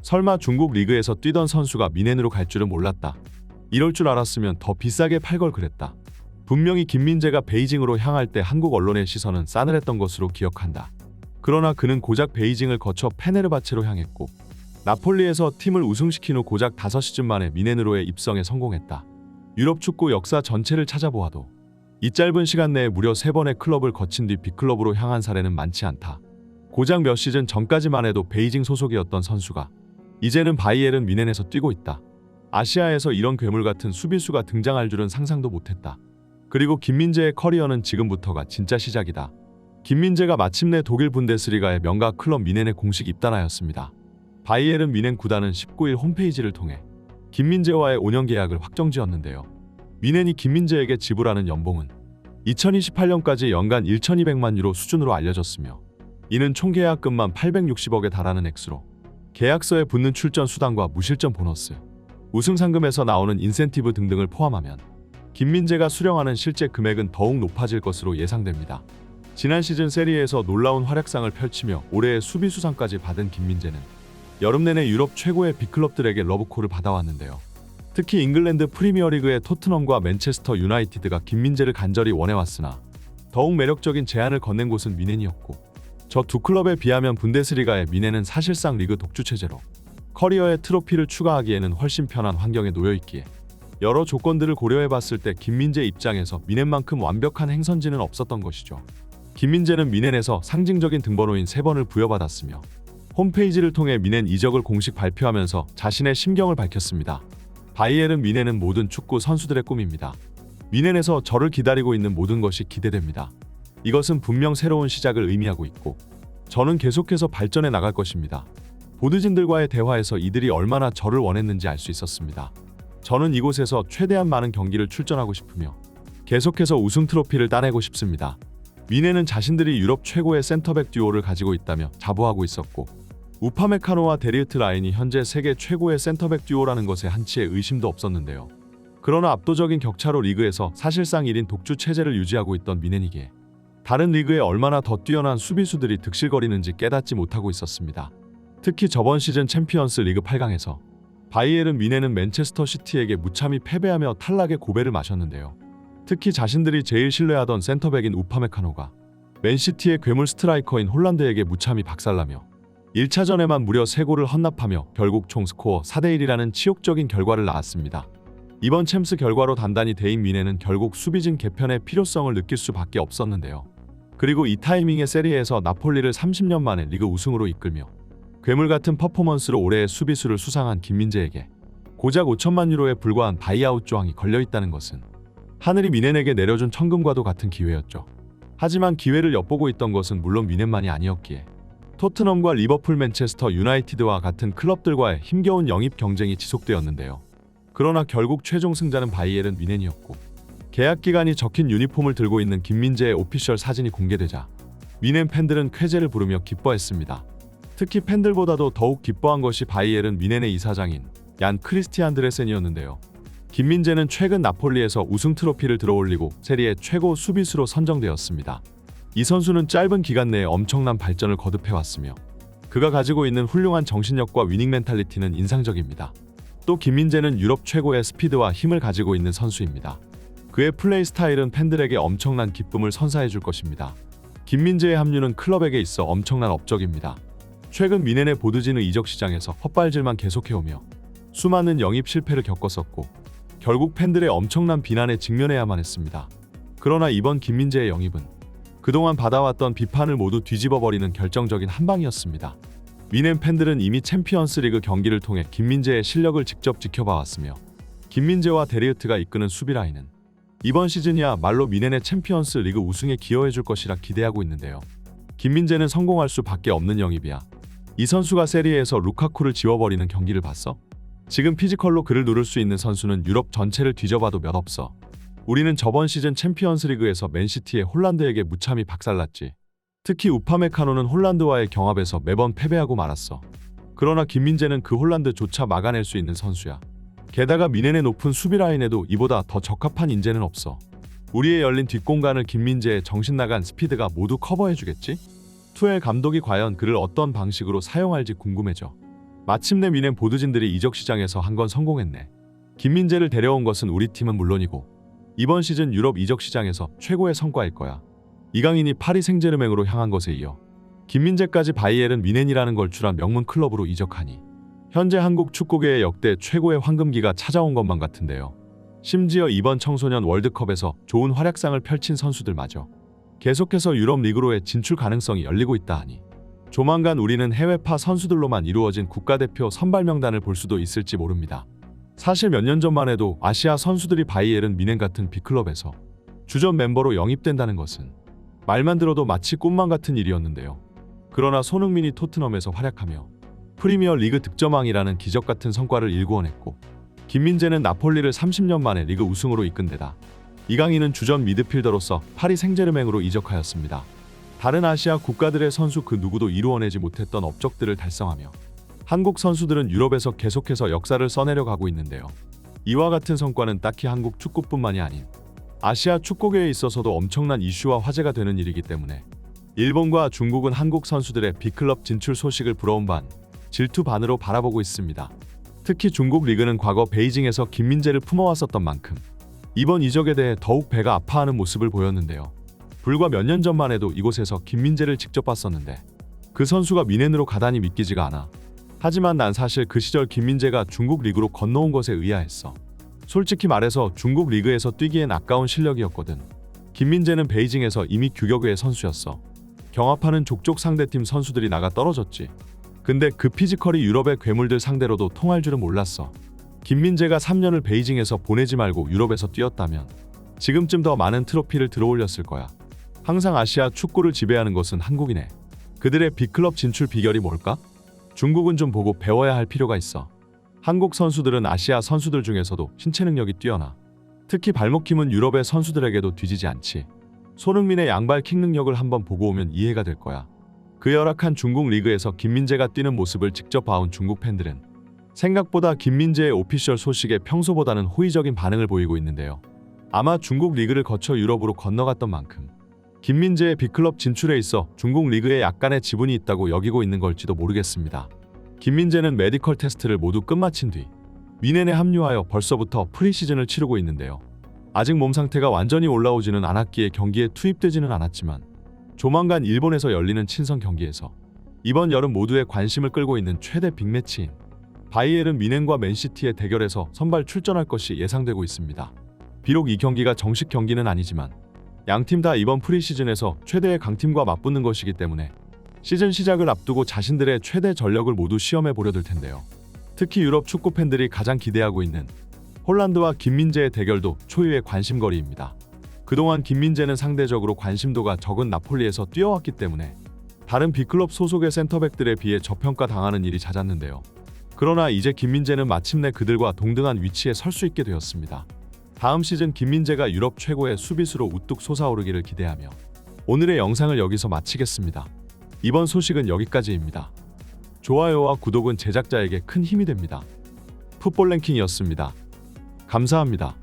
설마 중국 리그에서 뛰던 선수가 미넨으로 갈 줄은 몰랐다. 이럴 줄 알았으면 더 비싸게 팔 걸 그랬다. 분명히 김민재가 베이징으로 향할 때 한국 언론의 시선은 싸늘했던 것으로 기억한다. 그러나 그는 고작 베이징을 거쳐 페네르바체로 향했고 나폴리에서 팀을 우승시킨 후 고작 5시즌 만에 미넨으로의 입성에 성공했다. 유럽 축구 역사 전체를 찾아보아도 이 짧은 시간 내에 무려 3번의 클럽을 거친 뒤 B클럽으로 향한 사례는 많지 않다. 고작 몇 시즌 전까지만 해도 베이징 소속이었던 선수가 이제는 바이에른 뮌헨에서 뛰고 있다. 아시아에서 이런 괴물 같은 수비수가 등장할 줄은 상상도 못했다. 그리고 김민재의 커리어는 지금부터가 진짜 시작이다. 김민재가 마침내 독일 분데스리가의 명가 클럽 뮌헨에 공식 입단하였습니다. 바이에른 뮌헨 구단은 19일 홈페이지를 통해 김민재와의 5년 계약을 확정지었는데요. 뮌헨이 김민재에게 지불하는 연봉은 2028년까지 연간 1,200만 유로 수준으로 알려졌으며 이는 총 계약금만 860억에 달하는 액수로 계약서에 붙는 출전 수당과 무실점 보너스, 우승 상금에서 나오는 인센티브 등등을 포함하면 김민재가 수령하는 실제 금액은 더욱 높아질 것으로 예상됩니다. 지난 시즌 세리에에서 놀라운 활약상을 펼치며 올해의 수비수상까지 받은 김민재는 여름 내내 유럽 최고의 빅클럽들에게 러브콜을 받아왔는데요. 특히 잉글랜드 프리미어리그의 토트넘과 맨체스터 유나이티드가 김민재를 간절히 원해왔으나 더욱 매력적인 제안을 건넨 곳은 뮌헨이었고 저 두 클럽에 비하면 분데스리가의 뮌헨은 사실상 리그 독주 체제로 커리어에 트로피를 추가하기에는 훨씬 편한 환경에 놓여있기에 여러 조건들을 고려해봤을 때 김민재 입장에서 뮌헨만큼 완벽한 행선지는 없었던 것이죠. 김민재는 뮌헨에서 상징적인 등번호인 3번을 부여받았으며 홈페이지를 통해 뮌헨 이적을 공식 발표하면서 자신의 심경을 밝혔습니다. 바이에른 뮌헨은 모든 축구 선수들의 꿈입니다. 뮌헨에서 저를 기다리고 있는 모든 것이 기대됩니다. 이것은 분명 새로운 시작을 의미하고 있고 저는 계속해서 발전해 나갈 것입니다. 보드진들과의 대화에서 이들이 얼마나 저를 원했는지 알 수 있었습니다. 저는 이곳에서 최대한 많은 경기를 출전하고 싶으며 계속해서 우승 트로피를 따내고 싶습니다. 뮌헨은 자신들이 유럽 최고의 센터백 듀오를 가지고 있다며 자부하고 있었고 우파메카노와 데리흐트 라인이 현재 세계 최고의 센터백 듀오라는 것에 한치의 의심도 없었는데요. 그러나 압도적인 격차로 리그에서 사실상 1인 독주 체제를 유지하고 있던 뮌헨이기에 다른 리그에 얼마나 더 뛰어난 수비수들이 득실거리는지 깨닫지 못하고 있었습니다. 특히 저번 시즌 챔피언스 리그 8강에서 바이에른 뮌헨은 맨체스터 시티에게 무참히 패배하며 탈락의 고배를 마셨는데요. 특히 자신들이 제일 신뢰하던 센터백인 우파메카노가 맨시티의 괴물 스트라이커인 홀란드에게 무참히 박살나며 1차전에만 무려 3골을 헌납하며 결국 총 스코어 4대1이라는 치욕적인 결과를 낳았습니다. 이번 챔스 결과로 단단히 데인 뮌헨은 결국 수비진 개편의 필요성을 느낄 수밖에 없었는데요. 그리고 이 타이밍에 세리에에서 나폴리를 30년 만에 리그 우승으로 이끌며 괴물같은 퍼포먼스로 올해의 수비수를 수상한 김민재에게 고작 5천만 유로에 불과한 바이아웃 조항이 걸려있다는 것은 하늘이 뮌헨에게 내려준 천금과도 같은 기회였죠. 하지만 기회를 엿보고 있던 것은 물론 뮌헨만이 아니었기에 토트넘과 리버풀, 맨체스터 유나이티드와 같은 클럽들과의 힘겨운 영입 경쟁이 지속되었는데요. 그러나 결국 최종 승자는 바이에른 뮌헨이었고 계약 기간이 적힌 유니폼을 들고 있는 김민재의 오피셜 사진이 공개되자 뮌헨 팬들은 쾌재를 부르며 기뻐했습니다. 특히 팬들보다도 더욱 기뻐한 것이 바이에른 뮌헨의 이사장인 얀 크리스티안 드레센이었는데요. 김민재는 최근 나폴리에서 우승 트로피를 들어올리고 세리에 최고 수비수로 선정되었습니다. 이 선수는 짧은 기간 내에 엄청난 발전을 거듭해왔으며 그가 가지고 있는 훌륭한 정신력과 위닝 멘탈리티는 인상적입니다. 또 김민재는 유럽 최고의 스피드와 힘을 가지고 있는 선수입니다. 그의 플레이 스타일은 팬들에게 엄청난 기쁨을 선사해줄 것입니다. 김민재의 합류는 클럽에게 있어 엄청난 업적입니다. 최근 뮌헨의 보드진의 이적 시장에서 헛발질만 계속해오며 수많은 영입 실패를 겪었었고 결국 팬들의 엄청난 비난에 직면해야만 했습니다. 그러나 이번 김민재의 영입은 그동안 받아왔던 비판을 모두 뒤집어버리는 결정적인 한방이었습니다. 뮌헨 팬들은 이미 챔피언스 리그 경기를 통해 김민재의 실력을 직접 지켜봐왔으며 김민재와 데리흐트가 이끄는 수비라인은 이번 시즌이야말로 뮌헨의 챔피언스 리그 우승에 기여해줄 것이라 기대하고 있는데요. 김민재는 성공할 수밖에 없는 영입이야. 이 선수가 세리에에서 루카쿠를 지워버리는 경기를 봤어? 지금 피지컬로 그를 누를 수 있는 선수는 유럽 전체를 뒤져봐도 몇 없어. 우리는 저번 시즌 챔피언스 리그에서 맨시티의 홀란드에게 무참히 박살났지. 특히 우파메카노는 홀란드와의 경합에서 매번 패배하고 말았어. 그러나 김민재는 그 홀란드조차 막아낼 수 있는 선수야. 게다가 뮌헨의 높은 수비 라인에도 이보다 더 적합한 인재는 없어. 우리의 열린 뒷공간을 김민재의 정신나간 스피드가 모두 커버해주겠지? 투엘 감독이 과연 그를 어떤 방식으로 사용할지 궁금해져. 마침내 미넨 보드진들이 이적 시장에서 한 건 성공했네. 김민재를 데려온 것은 우리 팀은 물론이고 이번 시즌 유럽 이적 시장에서 최고의 성과일 거야. 이강인이 파리 생제르맹으로 향한 것에 이어 김민재까지 바이에른 미넨이라는 걸출한 명문 클럽으로 이적하니 현재 한국 축구계의 역대 최고의 황금기가 찾아온 것만 같은데요. 심지어 이번 청소년 월드컵에서 좋은 활약상을 펼친 선수들마저 계속해서 유럽 리그로의 진출 가능성이 열리고 있다 하니 조만간 우리는 해외파 선수들로만 이루어진 국가대표 선발 명단을 볼 수도 있을지 모릅니다. 사실 몇 년 전만 해도 아시아 선수들이 바이에른 미넨 같은 빅클럽에서 주전 멤버로 영입된다는 것은 말만 들어도 마치 꿈만 같은 일이었는데요. 그러나 손흥민이 토트넘에서 활약하며 프리미어 리그 득점왕이라는 기적 같은 성과를 일구어냈고 김민재는 나폴리를 30년 만에 리그 우승으로 이끈 데다 이강인은 주전 미드필더로서 파리 생제르맹으로 이적하였습니다. 다른 아시아 국가들의 선수 그 누구도 이루어내지 못했던 업적들을 달성하며 한국 선수들은 유럽에서 계속해서 역사를 써내려 가고 있는데요. 이와 같은 성과는 딱히 한국 축구뿐만이 아닌 아시아 축구계에 있어서도 엄청난 이슈와 화제가 되는 일이기 때문에 일본과 중국은 한국 선수들의 B클럽 진출 소식을 부러운 반, 질투 반으로 바라보고 있습니다. 특히 중국 리그는 과거 베이징에서 김민재를 품어왔었던 만큼 이번 이적에 대해 더욱 배가 아파하는 모습을 보였는데요. 불과 몇 년 전만 해도 이곳에서 김민재를 직접 봤었는데 그 선수가 미넨으로 가다니 믿기지가 않아. 하지만 난 사실 그 시절 김민재가 중국 리그로 건너온 것에 의아했어. 솔직히 말해서 중국 리그에서 뛰기엔 아까운 실력이었거든. 김민재는 베이징에서 이미 규격외의 선수였어. 경합하는 족족 상대팀 선수들이 나가 떨어졌지. 근데 그 피지컬이 유럽의 괴물들 상대로도 통할 줄은 몰랐어. 김민재가 3년을 베이징에서 보내지 말고 유럽에서 뛰었다면 지금쯤 더 많은 트로피를 들어올렸을 거야. 항상 아시아 축구를 지배하는 것은 한국이네. 그들의 B클럽 진출 비결이 뭘까? 중국은 좀 보고 배워야 할 필요가 있어. 한국 선수들은 아시아 선수들 중에서도 신체 능력이 뛰어나. 특히 발목 힘은 유럽의 선수들에게도 뒤지지 않지. 손흥민의 양발 킥 능력을 한번 보고 오면 이해가 될 거야. 그 열악한 중국 리그에서 김민재가 뛰는 모습을 직접 봐온 중국 팬들은 생각보다 김민재의 오피셜 소식에 평소보다는 호의적인 반응을 보이고 있는데요. 아마 중국 리그를 거쳐 유럽으로 건너갔던 만큼 김민재의 B클럽 진출에 있어 중국 리그에 약간의 지분이 있다고 여기고 있는 걸지도 모르겠습니다. 김민재는 메디컬 테스트를 모두 끝마친 뒤 미넨에 합류하여 벌써부터 프리시즌을 치르고 있는데요. 아직 몸 상태가 완전히 올라오지는 않았기에 경기에 투입되지는 않았지만 조만간 일본에서 열리는 친선 경기에서 이번 여름 모두의 관심을 끌고 있는 최대 빅매치인 바이에른 미넨과 맨시티의 대결에서 선발 출전할 것이 예상되고 있습니다. 비록 이 경기가 정식 경기는 아니지만 양팀 다 이번 프리시즌에서 최대의 강팀과 맞붙는 것이기 때문에 시즌 시작을 앞두고 자신들의 최대 전력을 모두 시험해 보려 들 텐데요. 특히 유럽 축구 팬들이 가장 기대하고 있는 홀란드와 김민재의 대결도 초유의 관심거리입니다. 그동안 김민재는 상대적으로 관심도가 적은 나폴리에서 뛰어왔기 때문에 다른 B클럽 소속의 센터백들에 비해 저평가당하는 일이 잦았는데요. 그러나 이제 김민재는 마침내 그들과 동등한 위치에 설 수 있게 되었습니다. 다음 시즌 김민재가 유럽 최고의 수비수로 우뚝 솟아오르기를 기대하며 오늘의 영상을 여기서 마치겠습니다. 이번 소식은 여기까지입니다. 좋아요와 구독은 제작자에게 큰 힘이 됩니다. 풋볼 랭킹이었습니다. 감사합니다.